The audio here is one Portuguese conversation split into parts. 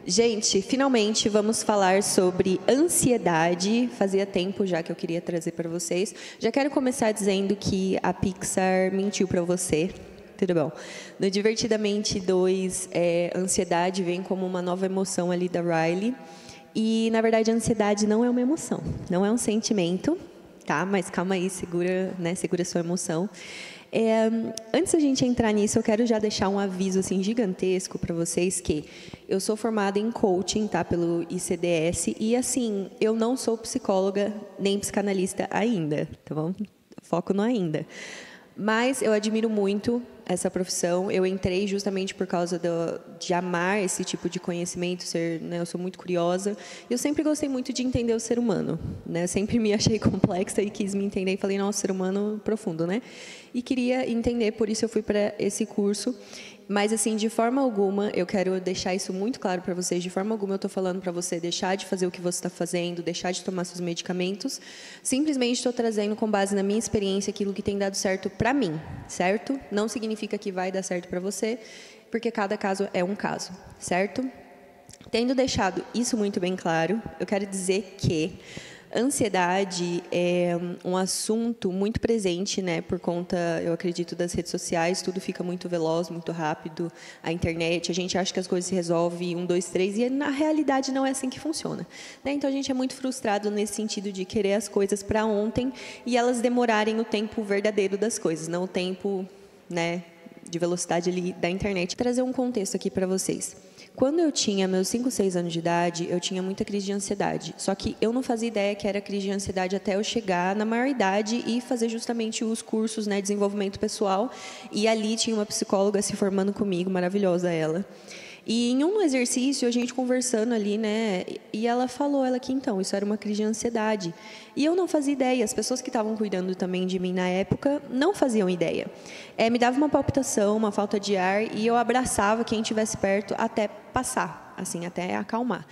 Gente, finalmente vamos falar sobre ansiedade. Fazia tempo já que eu queria trazer para vocês. Já quero começar dizendo que a Pixar mentiu para você. Tudo bom. No Divertidamente 2, ansiedade vem como uma nova emoção ali da Riley. E, na verdade, a ansiedade não é uma emoção, não é um sentimento, tá? Mas calma aí, segura a sua emoção. Antes da gente entrar nisso, eu quero já deixar um aviso assim, gigantesco para vocês que eu sou formada em coaching, tá, pelo ICDS, e assim, eu não sou psicóloga nem psicanalista ainda, tá bom? Foco no ainda. Mas eu admiro muito essa profissão. Eu entrei justamente por causa de amar esse tipo de conhecimento, eu sou muito curiosa. Eu sempre gostei muito de entender o ser humano, né? Sempre me achei complexa e quis me entender e falei, nossa, ser humano profundo, né? E queria entender, por isso eu fui para esse curso. Mas, assim, de forma alguma, eu quero deixar isso muito claro para vocês, de forma alguma eu estou falando para você deixar de fazer o que você está fazendo, deixar de tomar seus medicamentos. Simplesmente estou trazendo, com base na minha experiência, aquilo que tem dado certo para mim, certo? Não significa que vai dar certo para você, porque cada caso é um caso, certo? Tendo deixado isso muito bem claro, eu quero dizer que ansiedade é um assunto muito presente, né, por conta, eu acredito, das redes sociais, tudo fica muito veloz, muito rápido, a internet, a gente acha que as coisas se resolvem 1, 2, 3, e na realidade não é assim que funciona, né? Então a gente é muito frustrado nesse sentido de querer as coisas para ontem e elas demorarem o tempo verdadeiro das coisas, não o tempo, né, de velocidade ali da internet. Vou trazer um contexto aqui para vocês. Quando eu tinha meus 5, 6 anos de idade, eu tinha muita crise de ansiedade. Só que eu não fazia ideia que era crise de ansiedade até eu chegar na maioridade e fazer justamente os cursos, né, de desenvolvimento pessoal. E ali tinha uma psicóloga se formando comigo, maravilhosa ela. E em um exercício, a gente conversando ali, né, e ela falou, que então, isso era uma crise de ansiedade. E eu não fazia ideia, as pessoas que estavam cuidando também de mim na época não faziam ideia. Me dava uma palpitação, uma falta de ar, e eu abraçava quem estivesse perto até passar, assim, até acalmar.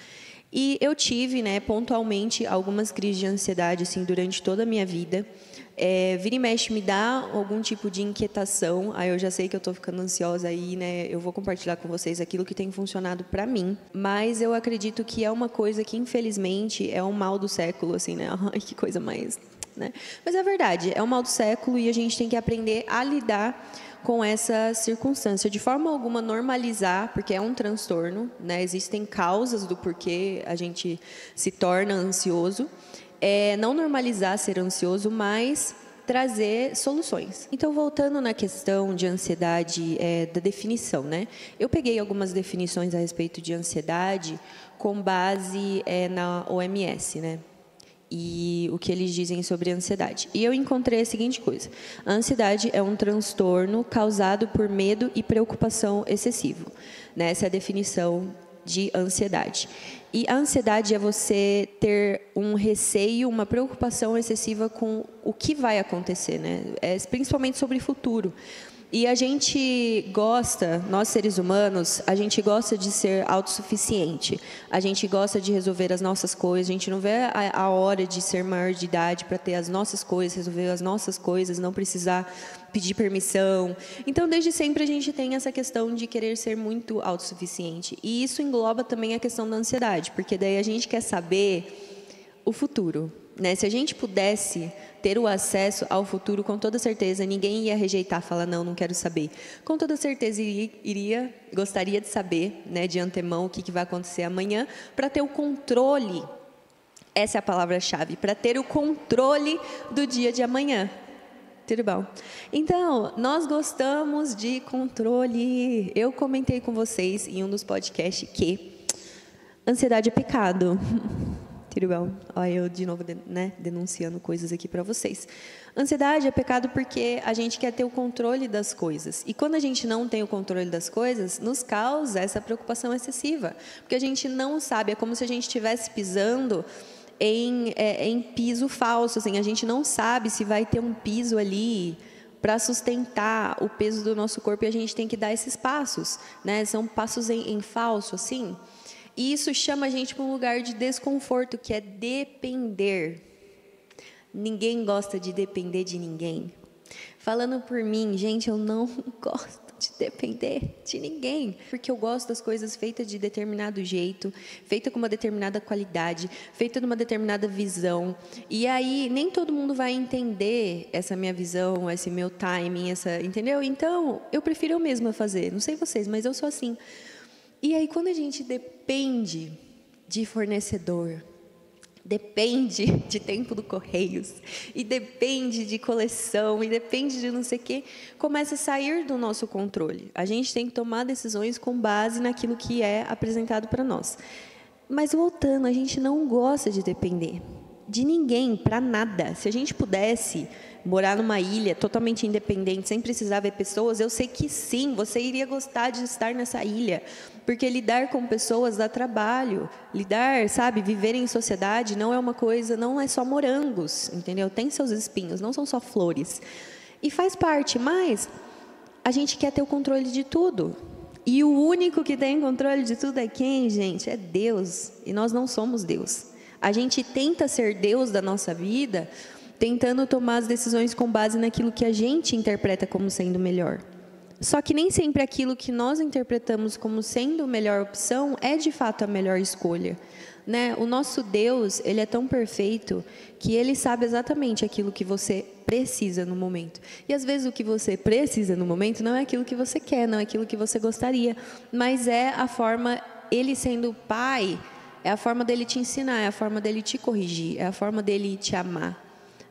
E eu tive, né, pontualmente, algumas crises de ansiedade, assim, durante toda a minha vida. Vira e mexe me dá algum tipo de inquietação, aí eu já sei que eu estou ficando ansiosa aí, né? Eu vou compartilhar com vocês aquilo que tem funcionado para mim, mas eu acredito que é uma coisa que infelizmente é um mal do século, assim, né? Ai, que coisa mais, né? Mas é verdade, é um mal do século e a gente tem que aprender a lidar com essa circunstância, de forma alguma normalizar, porque é um transtorno, né? Existem causas do porquê a gente se torna ansioso. Não normalizar ser ansioso, mas trazer soluções. Então, voltando na questão de ansiedade, da definição, né? Eu peguei algumas definições a respeito de ansiedade com base na OMS, né? E o que eles dizem sobre a ansiedade. E eu encontrei a seguinte coisa: a ansiedade é um transtorno causado por medo e preocupação excessivo, né? Essa é a definição de ansiedade. E a ansiedade é você ter um receio, uma preocupação excessiva com o que vai acontecer, né? Principalmente sobre o futuro. E a gente gosta, nós seres humanos, a gente gosta de ser autossuficiente. A gente gosta de resolver as nossas coisas. A gente não vê a hora de ser maior de idade para ter as nossas coisas, resolver as nossas coisas, não precisar pedir permissão. Então, desde sempre, a gente tem essa questão de querer ser muito autossuficiente. E isso engloba também a questão da ansiedade, porque daí a gente quer saber o futuro, né? Se a gente pudesse ter o acesso ao futuro, com toda certeza, ninguém ia rejeitar, falar, não quero saber. Com toda certeza, gostaria de saber, né, de antemão, o que vai acontecer amanhã, para ter o controle, essa é a palavra-chave, para ter o controle do dia de amanhã. Tudo bom? Então, nós gostamos de controle. Eu comentei com vocês em um dos podcasts que ansiedade é pecado. Tudo bom? Olha, eu de novo, né, denunciando coisas aqui para vocês. Ansiedade é pecado porque a gente quer ter o controle das coisas. E quando a gente não tem o controle das coisas, nos causa essa preocupação excessiva. Porque a gente não sabe, é como se a gente estivesse pisando em piso falso, assim, a gente não sabe se vai ter um piso ali para sustentar o peso do nosso corpo e a gente tem que dar esses passos, né? São passos em falso, assim. E isso chama a gente para um lugar de desconforto, que é depender. Ninguém gosta de depender de ninguém. Falando por mim, gente, eu não gosto de depender de ninguém, porque eu gosto das coisas feitas de determinado jeito, feita com uma determinada qualidade, feita de uma determinada visão. E aí nem todo mundo vai entender essa minha visão, esse meu timing, entendeu? Então, eu prefiro eu mesma fazer. Não sei vocês, mas eu sou assim. E aí quando a gente depende de fornecedor, depende de tempo do Correios, e depende de coleção, e depende de não sei o quê, começa a sair do nosso controle. A gente tem que tomar decisões com base naquilo que é apresentado para nós. Mas voltando, a gente não gosta de depender de ninguém, para nada. Se a gente pudesse morar numa ilha totalmente independente, sem precisar ver pessoas, eu sei que sim, você iria gostar de estar nessa ilha, porque lidar com pessoas dá trabalho, viver em sociedade não é uma coisa, não é só morangos, entendeu? Tem seus espinhos, não são só flores. E faz parte, mas a gente quer ter o controle de tudo. E o único que tem controle de tudo é quem, gente? É Deus. E nós não somos Deus. A gente tenta ser Deus da nossa vida, tentando tomar as decisões com base naquilo que a gente interpreta como sendo melhor. Só que nem sempre aquilo que nós interpretamos como sendo a melhor opção é de fato a melhor escolha, né? O nosso Deus, ele é tão perfeito que ele sabe exatamente aquilo que você precisa no momento. E às vezes o que você precisa no momento não é aquilo que você quer, não é aquilo que você gostaria, mas é a forma, ele sendo pai, é a forma dele te ensinar, é a forma dele te corrigir, é a forma dele te amar.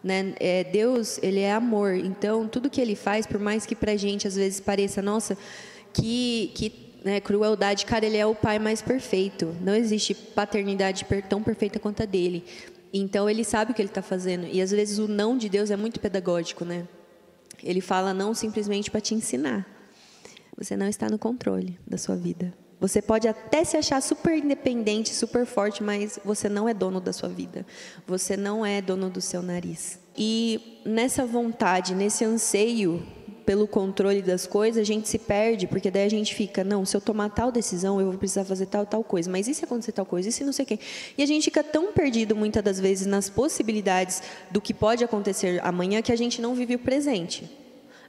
Né? Deus, ele é amor, então tudo que ele faz, por mais que pra gente às vezes pareça, nossa, né, crueldade, cara, ele é o pai mais perfeito, não existe paternidade tão perfeita quanto a dele, então ele sabe o que ele está fazendo, e às vezes o não de Deus é muito pedagógico, né? Ele fala não simplesmente para te ensinar, você não está no controle da sua vida. Você pode até se achar super independente, super forte, mas você não é dono da sua vida. Você não é dono do seu nariz. E nessa vontade, nesse anseio pelo controle das coisas, a gente se perde, porque daí a gente fica, não, se eu tomar tal decisão, eu vou precisar fazer tal coisa. Mas e se acontecer tal coisa? E se não sei o quê? E a gente fica tão perdido, muitas das vezes, nas possibilidades do que pode acontecer amanhã, que a gente não vive o presente.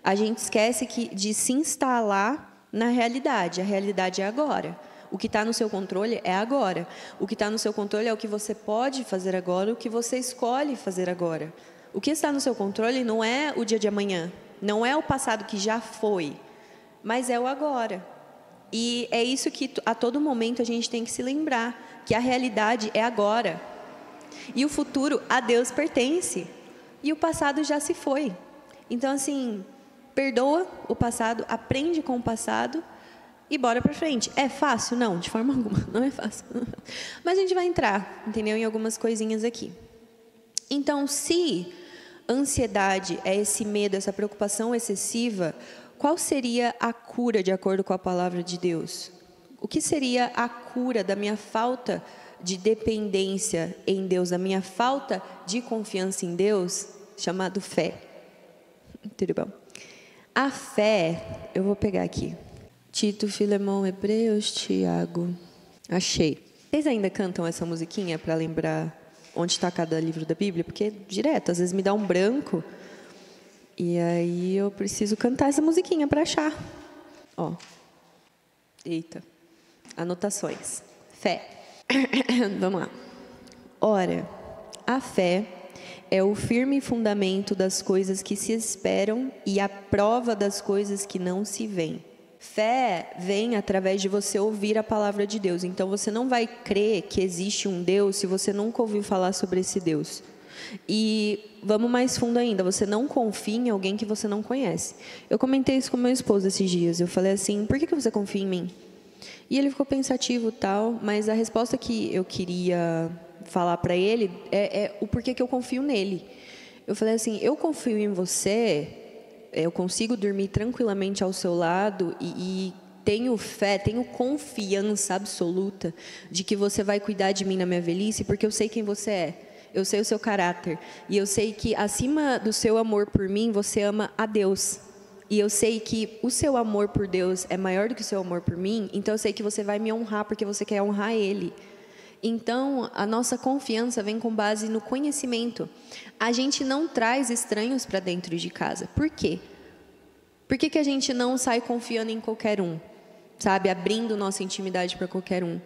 A gente esquece de se instalar na realidade. A realidade é agora. O que está no seu controle é agora. O que está no seu controle é o que você pode fazer agora, o que você escolhe fazer agora. O que está no seu controle não é o dia de amanhã, não é o passado que já foi, mas é o agora. E é isso que a todo momento a gente tem que se lembrar, que a realidade é agora. E o futuro a Deus pertence. E o passado já se foi. Então, assim, perdoa o passado, aprende com o passado e bora para frente. É fácil? Não, de forma alguma, não é fácil. Mas a gente vai entrar, entendeu, em algumas coisinhas aqui. Então, se ansiedade é esse medo, essa preocupação excessiva, qual seria a cura de acordo com a palavra de Deus? O que seria a cura da minha falta de dependência em Deus, da minha falta de confiança em Deus, chamado fé? Tudo bom? A fé, eu vou pegar aqui. Tito, Filemão, Hebreus, Tiago. Achei. Vocês ainda cantam essa musiquinha para lembrar onde está cada livro da Bíblia? Porque direto, às vezes me dá um branco. E aí eu preciso cantar essa musiquinha para achar. Ó. Eita. Anotações. Fé. Vamos lá. Ora, a fé é o firme fundamento das coisas que se esperam e a prova das coisas que não se veem. Fé vem através de você ouvir a palavra de Deus. Então, você não vai crer que existe um Deus se você nunca ouviu falar sobre esse Deus. E vamos mais fundo ainda, você não confia em alguém que você não conhece. Eu comentei isso com meu esposo esses dias. Eu falei assim, por que você confia em mim? E ele ficou pensativo e tal, mas a resposta que eu queria falar para ele é o porquê que eu confio nele. Eu falei assim, eu confio em você, eu consigo dormir tranquilamente ao seu lado e tenho fé, tenho confiança absoluta de que você vai cuidar de mim na minha velhice, porque eu sei quem você é, eu sei o seu caráter, e eu sei que acima do seu amor por mim, você ama a Deus. E eu sei que o seu amor por Deus é maior do que o seu amor por mim, então eu sei que você vai me honrar porque você quer honrar Ele. Então, a nossa confiança vem com base no conhecimento. A gente não traz estranhos para dentro de casa. Por quê? Por que a gente não sai confiando em qualquer um? Sabe? Abrindo nossa intimidade para qualquer um.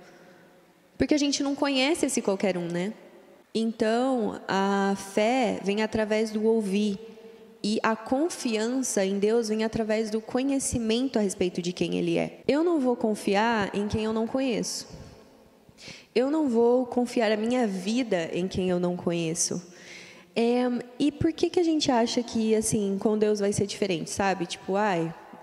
Porque a gente não conhece esse qualquer um, né? Então, a fé vem através do ouvir. E a confiança em Deus vem através do conhecimento a respeito de quem Ele é. Eu não vou confiar em quem eu não conheço. Eu não vou confiar a minha vida em quem eu não conheço. E por que a gente acha que, assim, com Deus vai ser diferente, sabe? Tipo,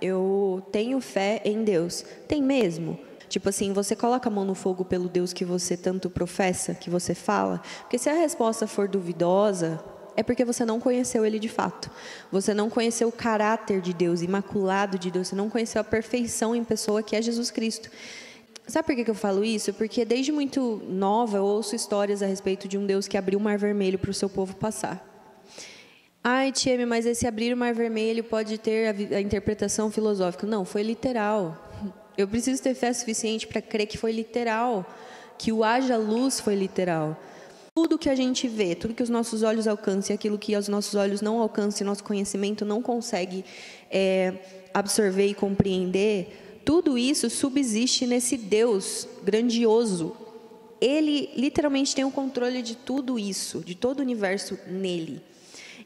eu tenho fé em Deus. Tem mesmo? Tipo assim, você coloca a mão no fogo pelo Deus que você tanto professa, que você fala? Porque se a resposta for duvidosa, é porque você não conheceu Ele de fato. Você não conheceu o caráter de Deus, imaculado de Deus. Você não conheceu a perfeição em pessoa que é Jesus Cristo. Sabe por que eu falo isso? Porque desde muito nova eu ouço histórias a respeito de um Deus que abriu o Mar Vermelho para o seu povo passar. Ai, Tieme, mas esse abrir o Mar Vermelho pode ter a interpretação filosófica. Não, foi literal. Eu preciso ter fé suficiente para crer que foi literal, que o haja luz foi literal. Tudo que a gente vê, tudo que os nossos olhos alcançam e aquilo que os nossos olhos não alcançam, nosso conhecimento não consegue absorver e compreender, tudo isso subsiste nesse Deus grandioso. Ele literalmente tem o controle de tudo isso, de todo o universo nele.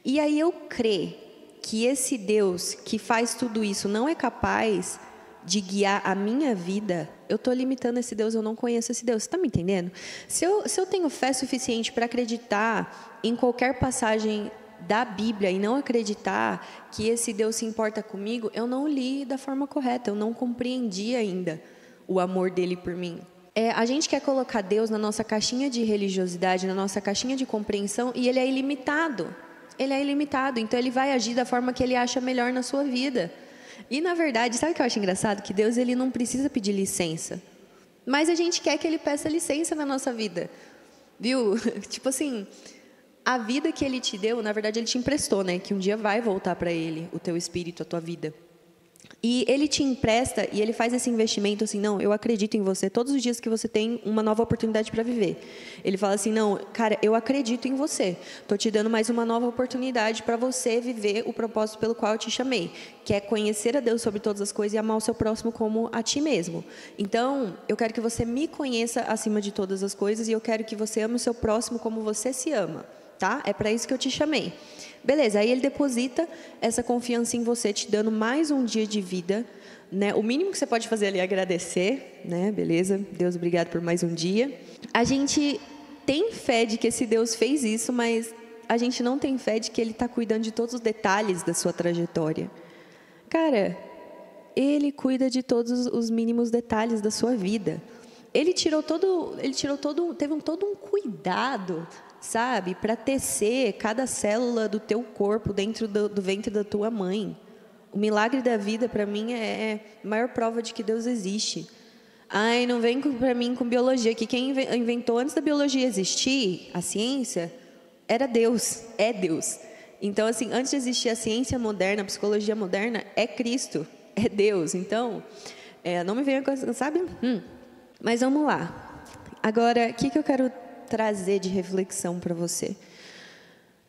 E aí eu crer que esse Deus que faz tudo isso não é capaz de guiar a minha vida, eu estou limitando esse Deus, eu não conheço esse Deus. Você está me entendendo? Se eu tenho fé suficiente para acreditar em qualquer passagem da Bíblia e não acreditar que esse Deus se importa comigo, eu não li da forma correta, eu não compreendi ainda o amor dele por mim. A gente quer colocar Deus na nossa caixinha de religiosidade, na nossa caixinha de compreensão, e ele é ilimitado. Ele é ilimitado, então ele vai agir da forma que ele acha melhor na sua vida. E, na verdade, sabe o que eu acho engraçado? Que Deus ele não precisa pedir licença. Mas a gente quer que Ele peça licença na nossa vida. Viu? Tipo assim, a vida que Ele te deu, na verdade, Ele te emprestou, né? Que um dia vai voltar para Ele, o teu espírito, a tua vida. E Ele te empresta e Ele faz esse investimento assim, não, eu acredito em você todos os dias que você tem uma nova oportunidade para viver. Ele fala assim, não, cara, eu acredito em você. Estou te dando mais uma nova oportunidade para você viver o propósito pelo qual eu te chamei, que é conhecer a Deus sobre todas as coisas e amar o seu próximo como a ti mesmo. Então, eu quero que você me conheça acima de todas as coisas e eu quero que você ame o seu próximo como você se ama, tá? É para isso que eu te chamei. Beleza, aí Ele deposita essa confiança em você, te dando mais um dia de vida, né? O mínimo que você pode fazer ali é agradecer, né? Beleza, Deus, obrigado por mais um dia. A gente tem fé de que esse Deus fez isso, mas a gente não tem fé de que Ele está cuidando de todos os detalhes da sua trajetória. Cara, Ele cuida de todos os mínimos detalhes da sua vida. Teve todo um cuidado, sabe, para tecer cada célula do teu corpo dentro do ventre da tua mãe. O milagre da vida, para mim, é a maior prova de que Deus existe. Ai, não vem para mim com biologia, que quem inventou antes da biologia existir, a ciência, era Deus, é Deus. Então, assim, antes de existir a ciência moderna, a psicologia moderna, é Cristo, é Deus. Então, não me venha com essa, sabe? Mas vamos lá. Agora, o que eu quero trazer de reflexão para você?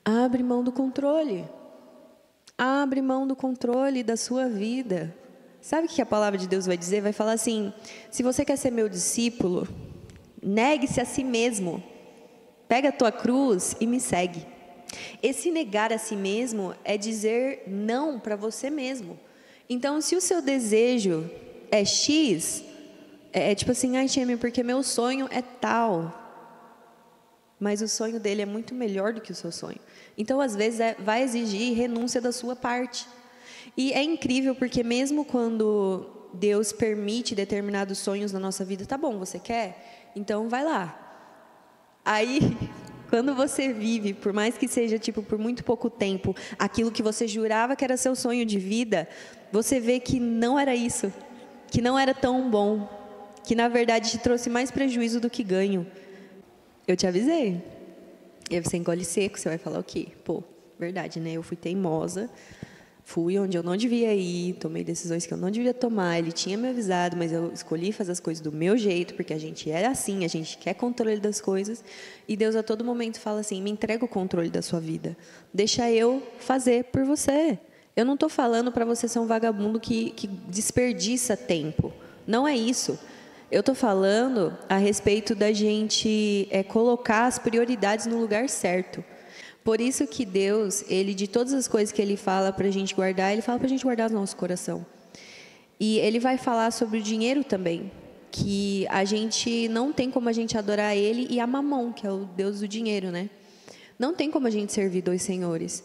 Abre mão do controle. Abre mão do controle da sua vida. Sabe o que a palavra de Deus vai dizer? Vai falar assim, se você quer ser meu discípulo, negue-se a si mesmo. Pega a tua cruz e me segue. Esse negar a si mesmo é dizer não para você mesmo. Então, se o seu desejo é X, é tipo assim, ai, Tieme, porque meu sonho é tal. Mas o sonho dele é muito melhor do que o seu sonho. Então, às vezes, vai exigir renúncia da sua parte. E é incrível porque mesmo quando Deus permite determinados sonhos na nossa vida, tá bom, você quer? Então, vai lá. Aí, quando você vive, por mais que seja tipo por muito pouco tempo, aquilo que você jurava que era seu sonho de vida, você vê que não era isso, que não era tão bom, que na verdade te trouxe mais prejuízo do que ganho. Eu te avisei. E aí você engole seco, você vai falar o quê? Pô, verdade, né? Eu fui teimosa, fui onde eu não devia ir, tomei decisões que eu não devia tomar. Ele tinha me avisado, mas eu escolhi fazer as coisas do meu jeito, porque a gente é assim, a gente quer controle das coisas. E Deus a todo momento fala assim, me entrega o controle da sua vida. Deixa eu fazer por você. Eu não estou falando para você ser um vagabundo que desperdiça tempo. Não é isso. Eu estou falando a respeito da gente colocar as prioridades no lugar certo. Por isso que Deus, Ele, de todas as coisas que Ele fala para a gente guardar, Ele fala para a gente guardar no nosso coração. E Ele vai falar sobre o dinheiro também, que a gente não tem como a gente adorar Ele e a Mamon, que é o Deus do dinheiro, né? Não tem como a gente servir dois senhores.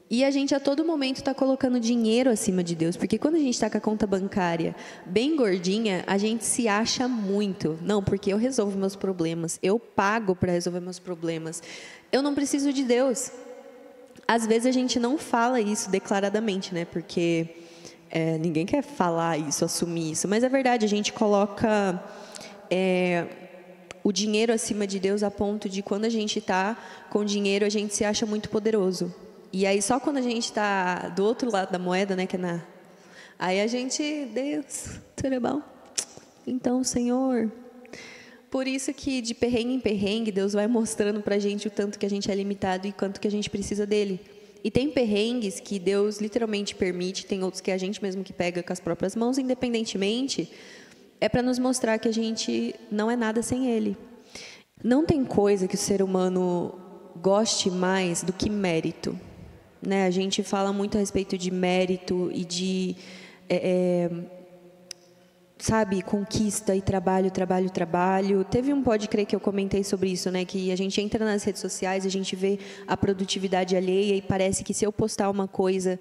E a gente a todo momento está colocando dinheiro acima de Deus, porque quando a gente está com a conta bancária bem gordinha, a gente se acha muito. Não, porque eu resolvo meus problemas, eu pago para resolver meus problemas. Eu não preciso de Deus. Às vezes a gente não fala isso declaradamente, né? Porque ninguém quer falar isso, assumir isso. Mas é verdade, a gente coloca o dinheiro acima de Deus a ponto de quando a gente está com dinheiro, a gente se acha muito poderoso. E aí só quando a gente está do outro lado da moeda, né? Aí a gente, Deus, tudo bom? Então, Senhor... Por isso que de perrengue em perrengue, Deus vai mostrando para a gente o tanto que a gente é limitado e quanto que a gente precisa dele. E tem perrengues que Deus literalmente permite, tem outros que a gente mesmo que pega com as próprias mãos, independentemente, é para nos mostrar que a gente não é nada sem ele. Não tem coisa que o ser humano goste mais do que mérito, né? A gente fala muito a respeito de mérito e de... sabe, conquista e trabalho. Teve um Pode Crer que eu comentei sobre isso, né? Que a gente entra nas redes sociais, a gente vê a produtividade alheia e parece que se eu postar uma coisa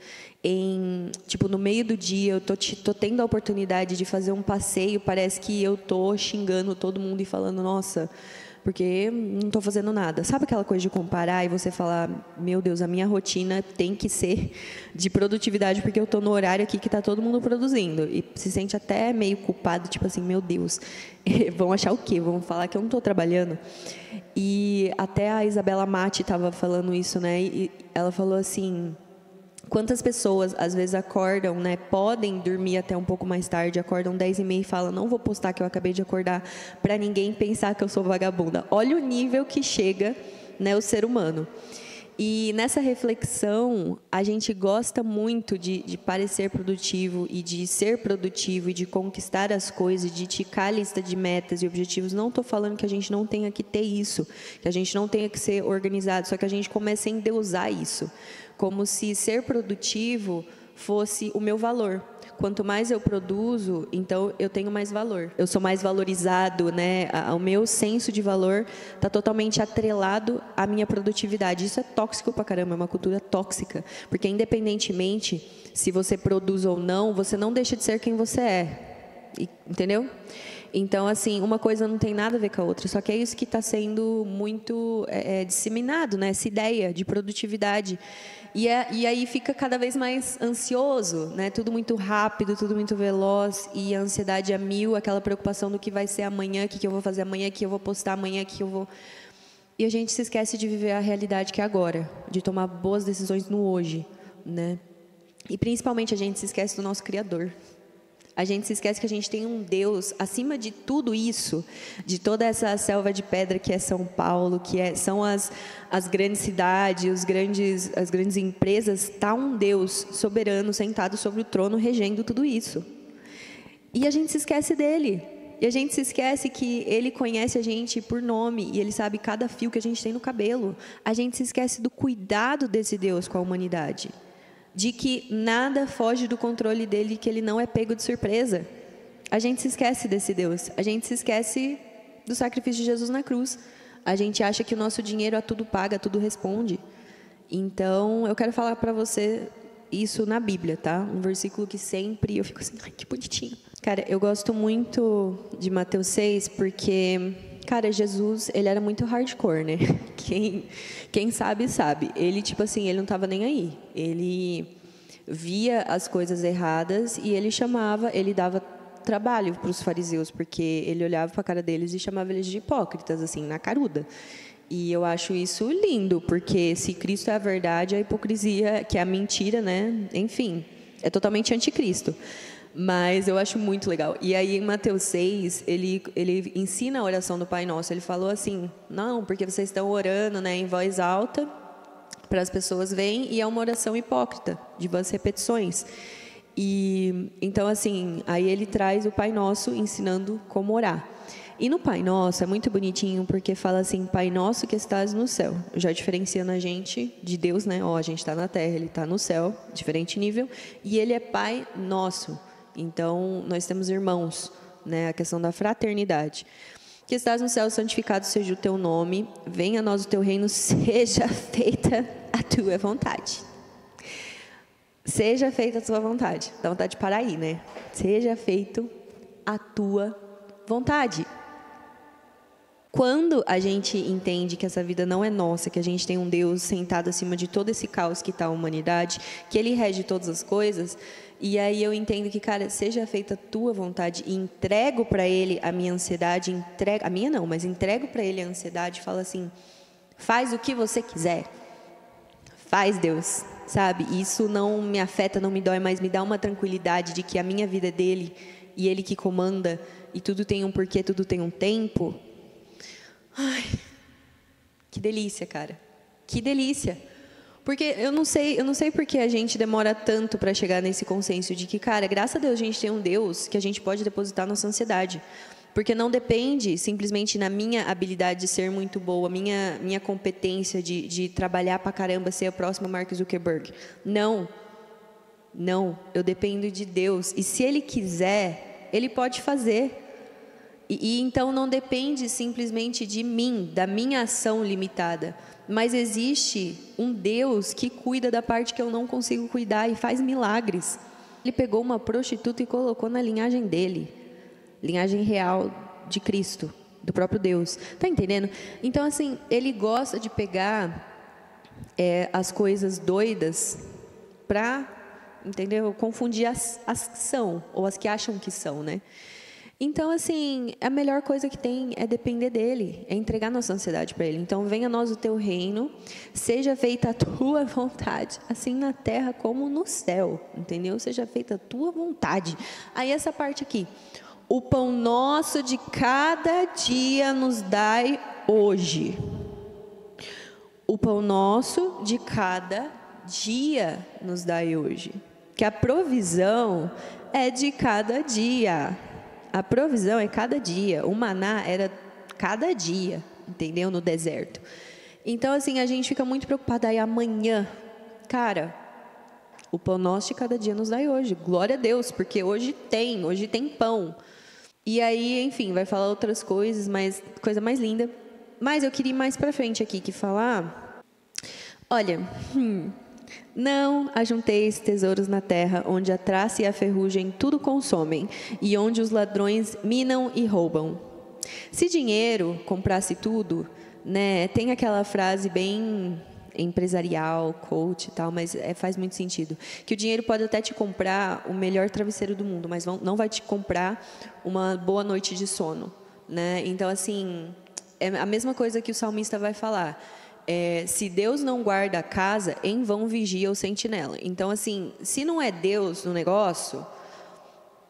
no meio do dia, eu tô tendo a oportunidade de fazer um passeio, parece que eu tô xingando todo mundo e falando, nossa, porque não estou fazendo nada. Sabe aquela coisa de comparar e você falar, meu Deus, a minha rotina tem que ser de produtividade porque eu estou no horário aqui que está todo mundo produzindo. E se sente até meio culpado, tipo assim, meu Deus, vão achar o quê? Vão falar que eu não estou trabalhando? E até a Isabela Matti estava falando isso, né? E ela falou assim... Quantas pessoas, às vezes, acordam, né? Podem dormir até um pouco mais tarde, acordam 10h30 e falam, não vou postar que eu acabei de acordar para ninguém pensar que eu sou vagabunda. Olha o nível que chega, né, o ser humano. E nessa reflexão, a gente gosta muito de parecer produtivo e de ser produtivo e de conquistar as coisas, de ticar a lista de metas e objetivos. Não estou falando que a gente não tenha que ter isso, que a gente não tenha que ser organizado, só que a gente começa a endeusar isso, como se ser produtivo fosse o meu valor. Quanto mais eu produzo, então eu tenho mais valor. Eu sou mais valorizado, né? O meu senso de valor está totalmente atrelado à minha produtividade. Isso é tóxico pra caramba, é uma cultura tóxica. Porque independentemente se você produz ou não, você não deixa de ser quem você é. Entendeu? Então, assim, uma coisa não tem nada a ver com a outra. Só que é isso que está sendo muito disseminado, né? Essa ideia de produtividade. E aí fica cada vez mais ansioso, né? Tudo muito rápido, tudo muito veloz. E a ansiedade a mil, aquela preocupação do que vai ser amanhã, o que eu vou fazer amanhã, o que eu vou postar amanhã, o que eu vou... E a gente se esquece de viver a realidade que é agora. De tomar boas decisões no hoje, né? E principalmente a gente se esquece do nosso Criador. A gente se esquece que a gente tem um Deus, acima de tudo isso, de toda essa selva de pedra que é São Paulo, são as grandes cidades, as grandes empresas, está um Deus soberano sentado sobre o trono, regendo tudo isso. E a gente se esquece dele. E a gente se esquece que ele conhece a gente por nome e ele sabe cada fio que a gente tem no cabelo. A gente se esquece do cuidado desse Deus com a humanidade. De que nada foge do controle dele, que ele não é pego de surpresa. A gente se esquece desse Deus. A gente se esquece do sacrifício de Jesus na cruz. A gente acha que o nosso dinheiro a tudo paga, a tudo responde. Então, eu quero falar para você isso na Bíblia, tá? Um versículo que sempre eu fico assim, ai, que bonitinho. Cara, eu gosto muito de Mateus 6, porque... Cara, Jesus, ele era muito hardcore, né? Quem sabe, sabe. Ele, tipo assim, ele não estava nem aí. Ele via as coisas erradas e ele dava trabalho para os fariseus, porque ele olhava para a cara deles e chamava eles de hipócritas, assim, na caruda. E eu acho isso lindo, porque se Cristo é a verdade, a hipocrisia, que é a mentira, né? Enfim, é totalmente anticristo. Mas eu acho muito legal. E aí, em Mateus 6, ele ensina a oração do Pai Nosso. Ele falou assim, não, porque vocês estão orando, né, em voz alta, para as pessoas verem, e é uma oração hipócrita, de vãs repetições. E então, assim, aí ele traz o Pai Nosso ensinando como orar. E no Pai Nosso é muito bonitinho, porque fala assim, Pai Nosso que estás no céu, já diferenciando a gente de Deus, né? Ó, a gente está na terra, ele está no céu, diferente nível, e ele é Pai Nosso. Então, nós temos irmãos, né? A questão da fraternidade. Que estás no céu, santificado seja o teu nome, venha a nós o teu reino, seja feita a tua vontade. Seja feita a tua vontade. Dá vontade de parar aí, né? Seja feito a tua vontade. Quando a gente entende que essa vida não é nossa, que a gente tem um Deus sentado acima de todo esse caos que está a humanidade, que Ele rege todas as coisas, e aí eu entendo que, cara, seja feita a tua vontade, e entrego para Ele a minha ansiedade, a minha não, mas entrego para Ele a ansiedade, fala assim, faz o que você quiser, faz, Deus, sabe? Isso não me afeta, não me dói, mas me dá uma tranquilidade de que a minha vida é dEle, e Ele que comanda, e tudo tem um porquê, tudo tem um tempo. Ai, que delícia, cara. Que delícia. Porque eu não sei por que a gente demora tanto para chegar nesse consenso de que, cara, graças a Deus a gente tem um Deus que a gente pode depositar nossa ansiedade. Porque não depende simplesmente na minha habilidade de ser muito boa, minha competência de trabalhar pra caramba, ser a próxima Mark Zuckerberg. Não. Não, eu dependo de Deus. E se Ele quiser, Ele pode fazer. E então não depende simplesmente de mim, da minha ação limitada, mas existe um Deus que cuida da parte que eu não consigo cuidar e faz milagres. Ele pegou uma prostituta e colocou na linhagem dele, linhagem real de Cristo, do próprio Deus. Tá entendendo? Então, assim, ele gosta de pegar as coisas doidas para, entendeu? Confundir as que são, ou as que acham que são, né? Então, assim, a melhor coisa que tem é depender dEle, é entregar nossa ansiedade para Ele. Então, venha a nós o teu reino, seja feita a tua vontade, assim na terra como no céu, entendeu? Seja feita a tua vontade. Aí essa parte aqui, o pão nosso de cada dia nos dai hoje. O pão nosso de cada dia nos dai hoje. Que a provisão é de cada dia. A provisão é cada dia. O maná era cada dia, entendeu? No deserto. Então, assim, a gente fica muito preocupada. Aí amanhã, cara, o pão nosso de cada dia nos dai hoje. Glória a Deus, porque hoje tem pão. E aí, enfim, vai falar outras coisas, mas coisa mais linda. Mas eu queria ir mais pra frente aqui, que falar... Olha... Não ajunteis tesouros na terra, onde a traça e a ferrugem tudo consomem, e onde os ladrões minam e roubam. Se dinheiro comprasse tudo, né, tem aquela frase bem empresarial, coach e tal, mas faz muito sentido, que o dinheiro pode até te comprar o melhor travesseiro do mundo, mas não vai te comprar uma boa noite de sono, né? Então, assim, é a mesma coisa que o salmista vai falar. Se Deus não guarda a casa, em vão vigia o sentinela. Então, assim, se não é Deus no negócio,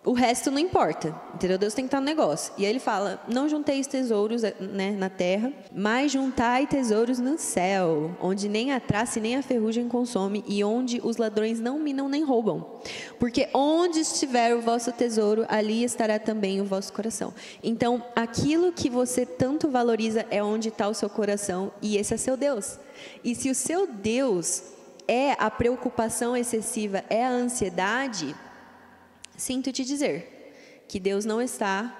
o resto não importa, entendeu? Deus tem que estar no negócio. E aí ele fala, não junteis tesouros, né, na terra, mas juntai tesouros no céu, onde nem a traça e nem a ferrugem consome, e onde os ladrões não minam nem roubam. Porque onde estiver o vosso tesouro, ali estará também o vosso coração. Então, aquilo que você tanto valoriza é onde está o seu coração, e esse é seu Deus. E se o seu Deus é a preocupação excessiva, é a ansiedade... Sinto te dizer que Deus não está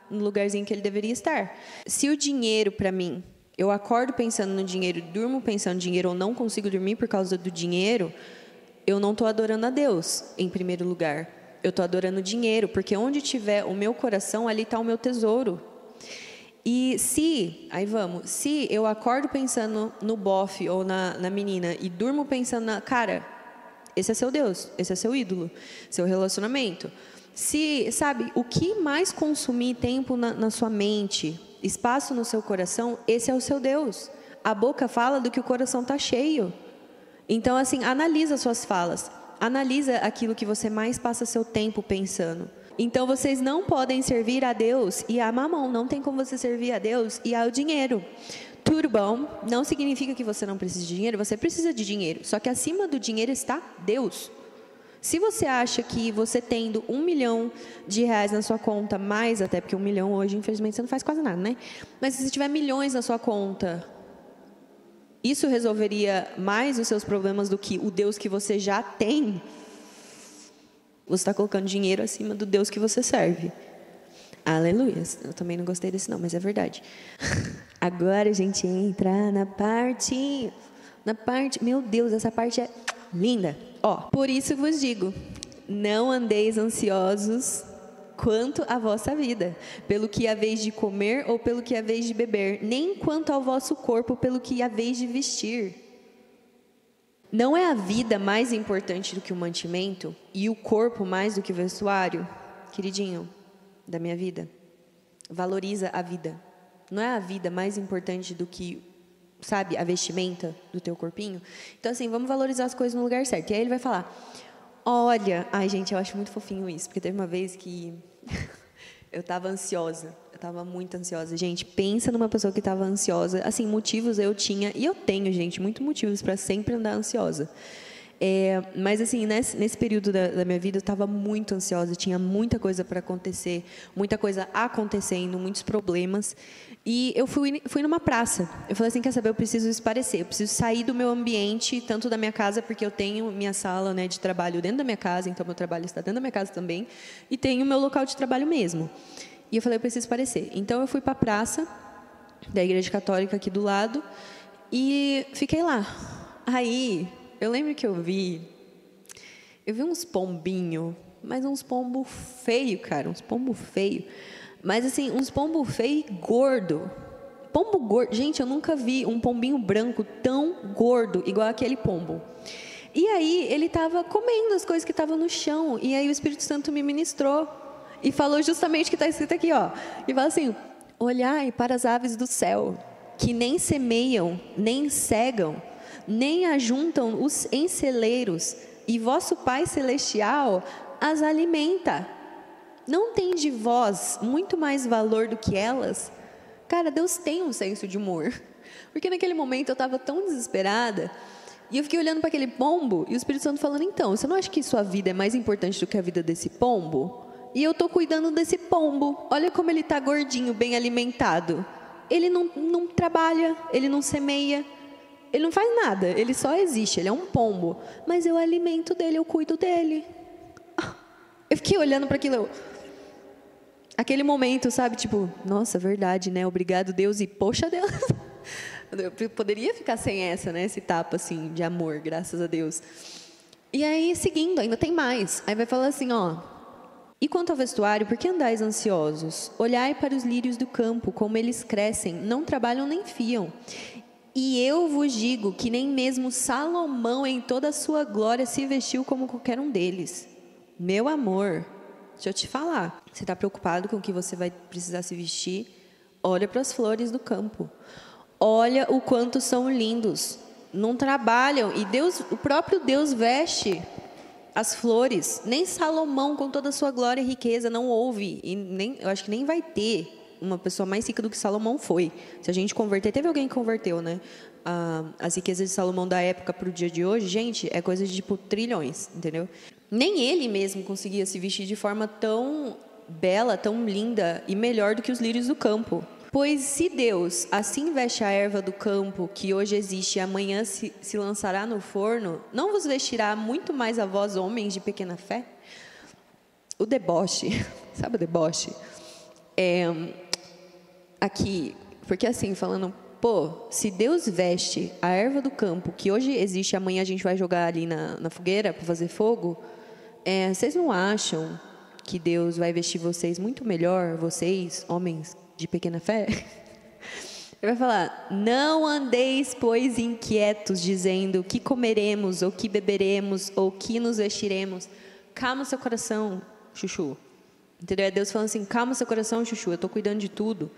no lugarzinho que Ele deveria estar. Se o dinheiro para mim, eu acordo pensando no dinheiro, durmo pensando no dinheiro ou não consigo dormir por causa do dinheiro, eu não estou adorando a Deus em primeiro lugar. Eu estou adorando o dinheiro, porque onde tiver o meu coração, ali está o meu tesouro. E se eu acordo pensando no bofe ou na menina e durmo pensando cara... Esse é seu Deus, esse é seu ídolo, seu relacionamento. Sabe, o que mais consumir tempo na sua mente, espaço no seu coração, esse é o seu Deus. A boca fala do que o coração está cheio. Então, assim, analisa suas falas. Analisa aquilo que você mais passa seu tempo pensando. Então, vocês não podem servir a Deus e a mamão. Não tem como você servir a Deus e ao dinheiro. tudo bom. Não significa que você não precisa de dinheiro, você precisa de dinheiro. Só que acima do dinheiro está Deus. Se você acha que você tendo R$1 milhão na sua conta, mais até, porque 1 milhão hoje, infelizmente, você não faz quase nada, né? Mas se você tiver milhões na sua conta, isso resolveria mais os seus problemas do que o Deus que você já tem? Você está colocando dinheiro acima do Deus que você serve. Aleluia. Eu também não gostei desse não, mas é verdade. Agora a gente entra na parte... Meu Deus, essa parte é linda. Ó, por isso vos digo, não andeis ansiosos quanto à vossa vida, pelo que haveis de comer ou pelo que haveis de beber, nem quanto ao vosso corpo, pelo que haveis de vestir. Não é a vida mais importante do que o mantimento e o corpo mais do que o vestuário? Queridinho da minha vida, valoriza a vida. Não é a vida mais importante do que, sabe, a vestimenta do teu corpinho? Então, assim, vamos valorizar as coisas no lugar certo. E aí ele vai falar, olha... Ai, gente, eu acho muito fofinho isso, porque teve uma vez que eu estava ansiosa. Eu estava muito ansiosa. Gente, pensa numa pessoa que estava ansiosa. Assim, motivos eu tinha, e eu tenho, gente, muitos motivos para sempre andar ansiosa. Mas, assim, nesse período da minha vida, eu estava muito ansiosa. Tinha muita coisa para acontecer, muita coisa acontecendo, muitos problemas. E eu fui numa praça. Eu falei assim, quer saber, eu preciso esparecer. Eu preciso sair do meu ambiente, tanto da minha casa, porque eu tenho minha sala, né, de trabalho dentro da minha casa, então meu trabalho está dentro da minha casa também. E tenho o meu local de trabalho mesmo. E eu falei, eu preciso esparecer. Então, eu fui para a praça da Igreja Católica aqui do lado e fiquei lá. Aí... eu lembro que eu vi uns pombinhos, mas uns pombo feio, cara, uns pombo feio. Mas assim, uns pombo feio e gordo. Pombo gordo, gente, eu nunca vi um pombinho branco tão gordo igual aquele pombo. E aí ele estava comendo as coisas que estavam no chão, e aí o Espírito Santo me ministrou e falou justamente o que está escrito aqui, ó. E fala assim: olhai para as aves do céu, que nem semeiam, nem cegam, nem ajuntam em celeiros, e vosso Pai Celestial as alimenta. Não tem de vós muito mais valor do que elas? Cara, Deus tem um senso de humor. Porque naquele momento eu estava tão desesperada, e eu fiquei olhando para aquele pombo, e o Espírito Santo falando, então, você não acha que sua vida é mais importante do que a vida desse pombo? E eu estou cuidando desse pombo. Olha como ele está gordinho, bem alimentado. Ele não trabalha, ele não semeia, ele não faz nada, ele só existe, ele é um pombo. Mas eu alimento dele, eu cuido dele. Eu fiquei olhando para aquilo, aquele momento, sabe, tipo, nossa, verdade, né? Obrigado, Deus, e poxa, Deus. Eu poderia ficar sem essa, né? Esse tapa, assim, de amor, graças a Deus. E aí, seguindo, ainda tem mais. Aí vai falar assim, ó. E quanto ao vestuário, por que andais ansiosos? Olhai para os lírios do campo, como eles crescem, não trabalham nem fiam. E eu vos digo que nem mesmo Salomão, em toda a sua glória, se vestiu como qualquer um deles. Meu amor, deixa eu te falar. Você está preocupado com o que você vai precisar se vestir? Olha para as flores do campo. Olha o quanto são lindos. Não trabalham. E Deus, o próprio Deus veste as flores. Nem Salomão, com toda a sua glória e riqueza, não houve. E eu acho que nem vai ter uma pessoa mais rica do que Salomão foi. Se a gente converter, teve alguém que converteu, né? As riquezas de Salomão da época para o dia de hoje, gente, é coisa de tipo trilhões, entendeu? Nem ele mesmo conseguia se vestir de forma tão bela, tão linda e melhor do que os lírios do campo. Pois se Deus assim veste a erva do campo, que hoje existe e amanhã se lançará no forno, não vos vestirá muito mais a vós, homens de pequena fé? O deboche, sabe o deboche? Aqui, porque assim, falando, pô, se Deus veste a erva do campo, que hoje existe, amanhã a gente vai jogar ali na fogueira para fazer fogo, vocês não acham que Deus vai vestir vocês muito melhor, vocês, homens de pequena fé? Ele vai falar, não andeis, pois, inquietos, dizendo, que comeremos, ou que beberemos, ou que nos vestiremos. Calma seu coração, chuchu. Entendeu? É Deus falando assim, calma seu coração, chuchu, eu estou cuidando de tudo.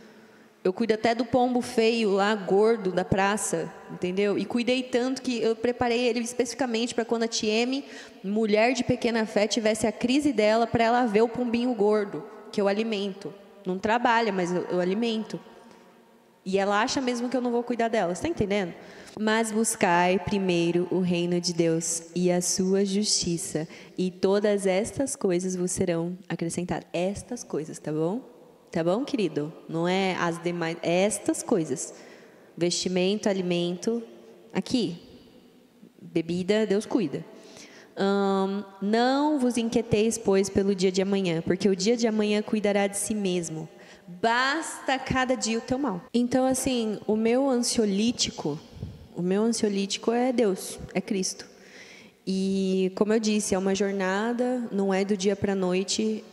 Eu cuido até do pombo feio lá, gordo, da praça, entendeu? E cuidei tanto que eu preparei ele especificamente para quando a Tieme, mulher de pequena fé, tivesse a crise dela, para ela ver o pombinho gordo, que eu alimento. Não trabalha, mas eu alimento. E ela acha mesmo que eu não vou cuidar dela, você tá entendendo? Mas buscai primeiro o reino de Deus e a sua justiça, e todas estas coisas vos serão acrescentadas. Estas coisas, tá bom? Tá bom, querido? Não é as demais, é estas coisas. Vestimento, alimento, aqui. Bebida, Deus cuida. Não vos inquieteis, pois, pelo dia de amanhã, porque o dia de amanhã cuidará de si mesmo. Basta cada dia o teu mal. Então, assim, o meu ansiolítico é Deus, é Cristo. E, como eu disse, é uma jornada, não é do dia para a noite.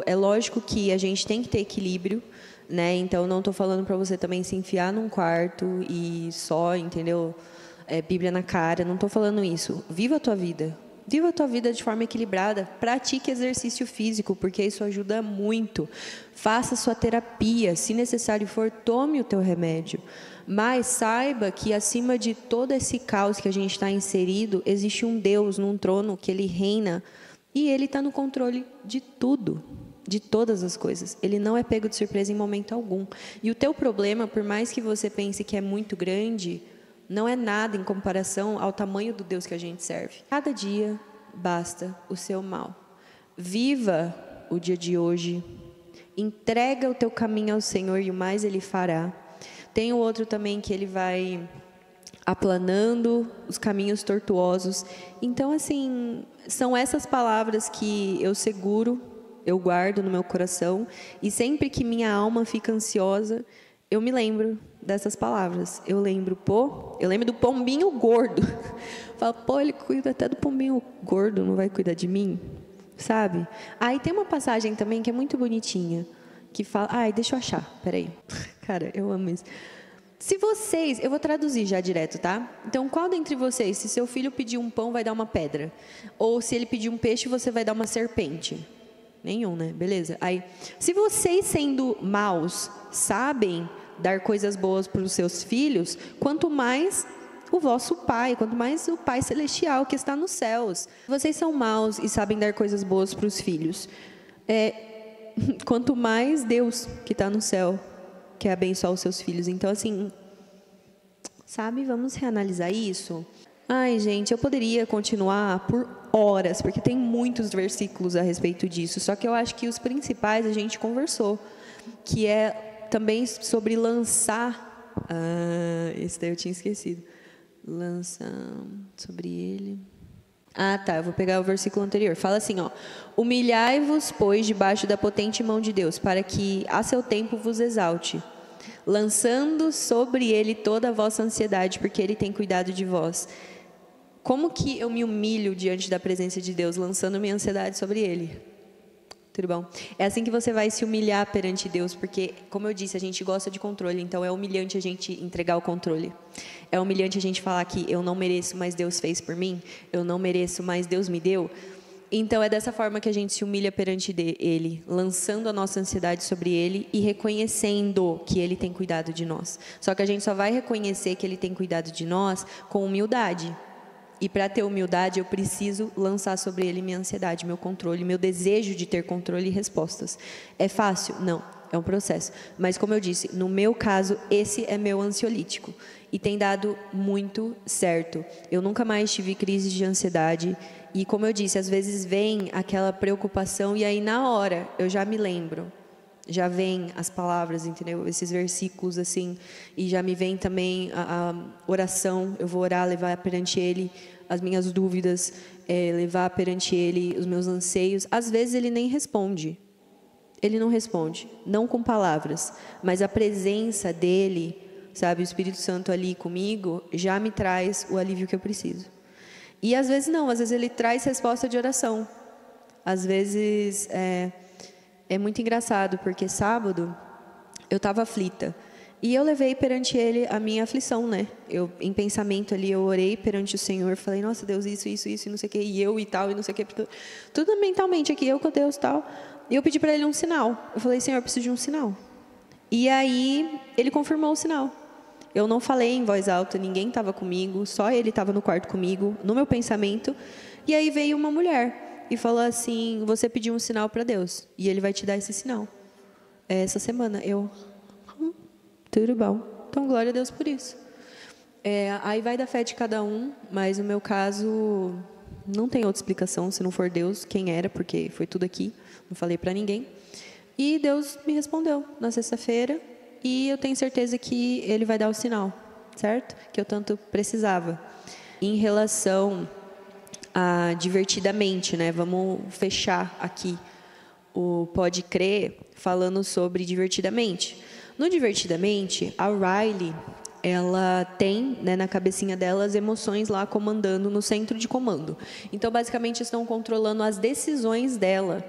É lógico que a gente tem que ter equilíbrio, né? Então, não estou falando para você também se enfiar num quarto e só, entendeu? Bíblia na cara, não estou falando isso. Viva a tua vida. Viva a tua vida de forma equilibrada. Pratique exercício físico, porque isso ajuda muito. Faça sua terapia. Se necessário for, tome o teu remédio. Mas saiba que acima de todo esse caos que a gente está inserido, existe um Deus num trono que Ele reina e Ele está no controle de tudo, de todas as coisas. Ele não é pego de surpresa em momento algum. E o teu problema, por mais que você pense que é muito grande, não é nada em comparação ao tamanho do Deus que a gente serve. Cada dia basta o seu mal. Viva o dia de hoje. Entrega o teu caminho ao Senhor e o mais Ele fará. Tem o outro também que Ele vai aplanando os caminhos tortuosos. Então, assim, são essas palavras que eu seguro, eu guardo no meu coração. E sempre que minha alma fica ansiosa, eu me lembro dessas palavras. Eu lembro do pombinho gordo. Falo, ele cuida até do pombinho gordo, não vai cuidar de mim? Sabe? Aí tem uma passagem também que é muito bonitinha, que fala... deixa eu achar, peraí. Cara, eu amo isso. Se vocês... Eu vou traduzir já direto, tá? Então, qual dentre vocês, se seu filho pedir um pão, vai dar uma pedra? Ou se ele pedir um peixe, você vai dar uma serpente? Nenhum, né? Beleza. Aí, se vocês, sendo maus, sabem dar coisas boas para os seus filhos, quanto mais o vosso Pai, quanto mais o Pai Celestial que está nos céus. Vocês são maus e sabem dar coisas boas para os filhos. Quanto mais Deus que está no céu quer abençoar os seus filhos. Então, assim, sabe, vamos reanalisar isso. Ai, gente, eu poderia continuar por horas, porque tem muitos versículos a respeito disso. Só que eu acho que os principais a gente conversou, que é também sobre lançar... esse daí eu tinha esquecido. Lança sobre ele... eu vou pegar o versículo anterior. Fala assim, humilhai-vos, pois, debaixo da potente mão de Deus, para que a seu tempo vos exalte, lançando sobre ele toda a vossa ansiedade, porque ele tem cuidado de vós. Como que eu me humilho diante da presença de Deus, lançando minha ansiedade sobre ele? Tudo bom? É assim que você vai se humilhar perante Deus, porque, como eu disse, a gente gosta de controle, então é humilhante a gente entregar o controle. É humilhante a gente falar que eu não mereço, mas Deus fez por mim, eu não mereço, mas Deus me deu. Então é dessa forma que a gente se humilha perante Ele, lançando a nossa ansiedade sobre Ele e reconhecendo que Ele tem cuidado de nós. Só que a gente só vai reconhecer que Ele tem cuidado de nós com humildade. E para ter humildade, eu preciso lançar sobre Ele minha ansiedade, meu controle, meu desejo de ter controle e respostas. É fácil? Não, é um processo. Mas, como eu disse, no meu caso, esse é meu ansiolítico. E tem dado muito certo. Eu nunca mais tive crise de ansiedade. E, como eu disse, às vezes vem aquela preocupação e aí, na hora, eu já me lembro. Já vem as palavras, entendeu? Esses versículos, assim, e já me vem também a oração. Eu vou orar, levar perante Ele as minhas dúvidas, levar perante Ele os meus anseios. Às vezes Ele nem responde. Ele não responde, não com palavras, mas a presença dEle, sabe, o Espírito Santo ali comigo, já me traz o alívio que eu preciso. E às vezes não, às vezes Ele traz resposta de oração. Às vezes... É muito engraçado, porque sábado eu estava aflita. E eu levei perante Ele a minha aflição, né? Em pensamento ali, eu orei perante o Senhor. Falei, nossa, Deus, isso, e não sei o quê. E eu e tal, e não sei o quê. Tudo mentalmente aqui, eu com Deus e tal. E eu pedi para Ele um sinal. Eu falei, Senhor, eu preciso de um sinal. E aí, Ele confirmou o sinal. Eu não falei em voz alta, ninguém estava comigo. Só Ele estava no quarto comigo, no meu pensamento. E aí veio uma mulher e falou assim, você pediu um sinal para Deus, e Ele vai te dar esse sinal. Essa semana, tudo bom, então glória a Deus por isso. Aí vai da fé de cada um, mas no meu caso não tem outra explicação, se não for Deus, quem era, porque foi tudo aqui, não falei para ninguém. E Deus me respondeu na sexta-feira, e eu tenho certeza que Ele vai dar o sinal, certo? Que eu tanto precisava. Em relação a divertidamente, né? Vamos fechar aqui o Pode Crer falando sobre divertidamente. No divertidamente, a Riley, ela tem, né, na cabecinha dela as emoções lá comandando no centro de comando. Então, basicamente, estão controlando as decisões dela.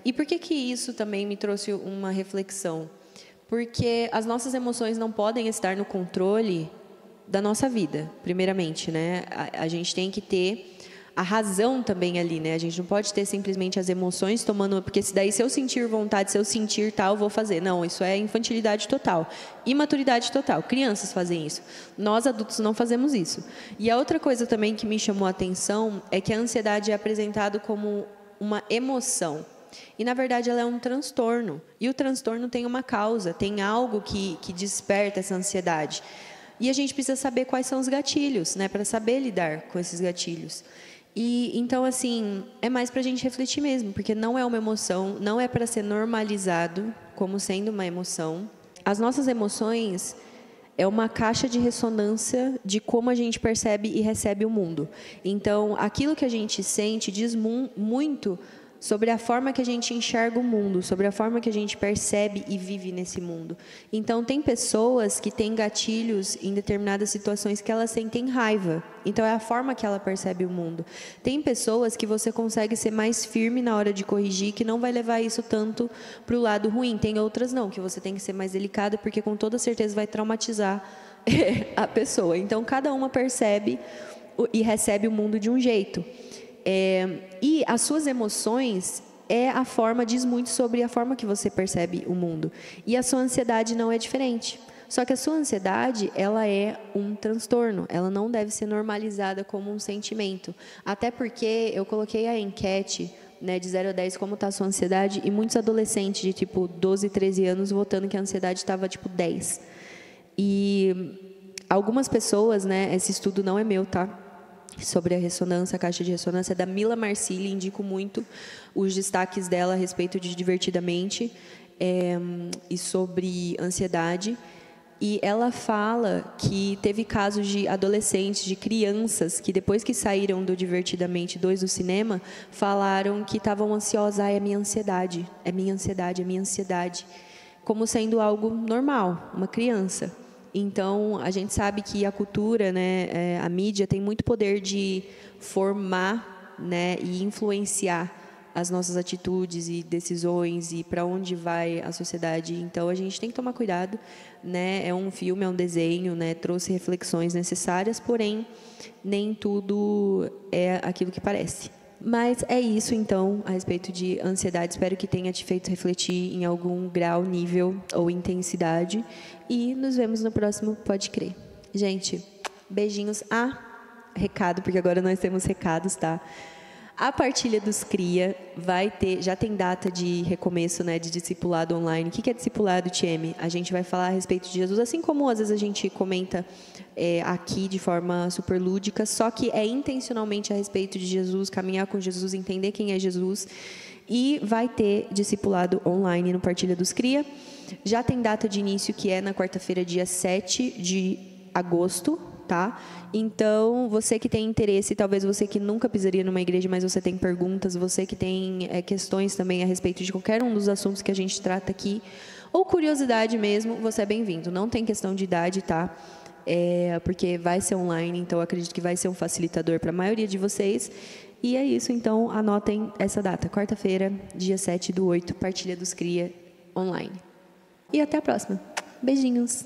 E por que isso também me trouxe uma reflexão? Porque as nossas emoções não podem estar no controle da nossa vida, primeiramente, né? A gente tem que ter a razão também ali, né? A gente não pode ter simplesmente as emoções tomando... Porque se eu sentir vontade, se eu sentir tal, vou fazer. Não, isso é infantilidade total. Imaturidade total. Crianças fazem isso. Nós, adultos, não fazemos isso. E a outra coisa também que me chamou a atenção é que a ansiedade é apresentada como uma emoção. E, na verdade, ela é um transtorno. E o transtorno tem uma causa, tem algo que desperta essa ansiedade. E a gente precisa saber quais são os gatilhos, né, para saber lidar com esses gatilhos. E, então, assim, é mais para a gente refletir mesmo, porque não é uma emoção, não é para ser normalizado como sendo uma emoção. As nossas emoções é uma caixa de ressonância de como a gente percebe e recebe o mundo. Então, aquilo que a gente sente diz muito sobre a forma que a gente enxerga o mundo, sobre a forma que a gente percebe e vive nesse mundo. Então, tem pessoas que têm gatilhos em determinadas situações que elas sentem raiva. Então, é a forma que ela percebe o mundo. Tem pessoas que você consegue ser mais firme na hora de corrigir, que não vai levar isso tanto para o lado ruim. Tem outras não, que você tem que ser mais delicada, porque com toda certeza vai traumatizar a pessoa. Então, cada uma percebe e recebe o mundo de um jeito. E as suas emoções diz muito sobre a forma que você percebe o mundo. E a sua ansiedade não é diferente. Só que a sua ansiedade, ela é um transtorno. Ela não deve ser normalizada como um sentimento. Até porque eu coloquei a enquete, né, de 0 a 10, como está a sua ansiedade, e muitos adolescentes de tipo 12, 13 anos votando que a ansiedade estava tipo 10. E algumas pessoas, né, esse estudo não é meu, tá? Sobre a ressonância, a caixa de ressonância, é da Mila Marcilli, indico muito os destaques dela a respeito de divertidamente e sobre ansiedade. E ela fala que teve casos de adolescentes, de crianças, que depois que saíram do Divertidamente 2 do cinema, falaram que estavam ansiosas. É minha ansiedade, é minha ansiedade, é minha ansiedade. Como sendo algo normal, uma criança. Então, a gente sabe que a cultura, né, a mídia, tem muito poder de formar, né, e influenciar as nossas atitudes e decisões e para onde vai a sociedade. Então, a gente tem que tomar cuidado, né? É um filme, é um desenho, né? Trouxe reflexões necessárias, porém, nem tudo é aquilo que parece. Mas é isso, então, a respeito de ansiedade. Espero que tenha te feito refletir em algum grau, nível ou intensidade. E nos vemos no próximo Pode Crer. Gente, beijinhos. Recado, porque agora nós temos recados, tá? A partilha dos CRIA vai ter, já tem data de recomeço, né, de discipulado online. O que é discipulado, Tieme? A gente vai falar a respeito de Jesus, assim como às vezes a gente comenta aqui de forma super lúdica, só que é intencionalmente a respeito de Jesus, caminhar com Jesus, entender quem é Jesus. E vai ter discipulado online no Partilha dos CRIA. Já tem data de início, que é na quarta-feira, dia 7 de agosto, tá? Então, você que tem interesse, talvez você que nunca pisaria numa igreja, mas você tem perguntas, você que tem questões também a respeito de qualquer um dos assuntos que a gente trata aqui, ou curiosidade mesmo, você é bem-vindo. Não tem questão de idade, tá? Porque vai ser online, então eu acredito que vai ser um facilitador para a maioria de vocês. E é isso, então anotem essa data, quarta-feira, dia 7/8, Partilha dos CRIA online. E até a próxima. Beijinhos!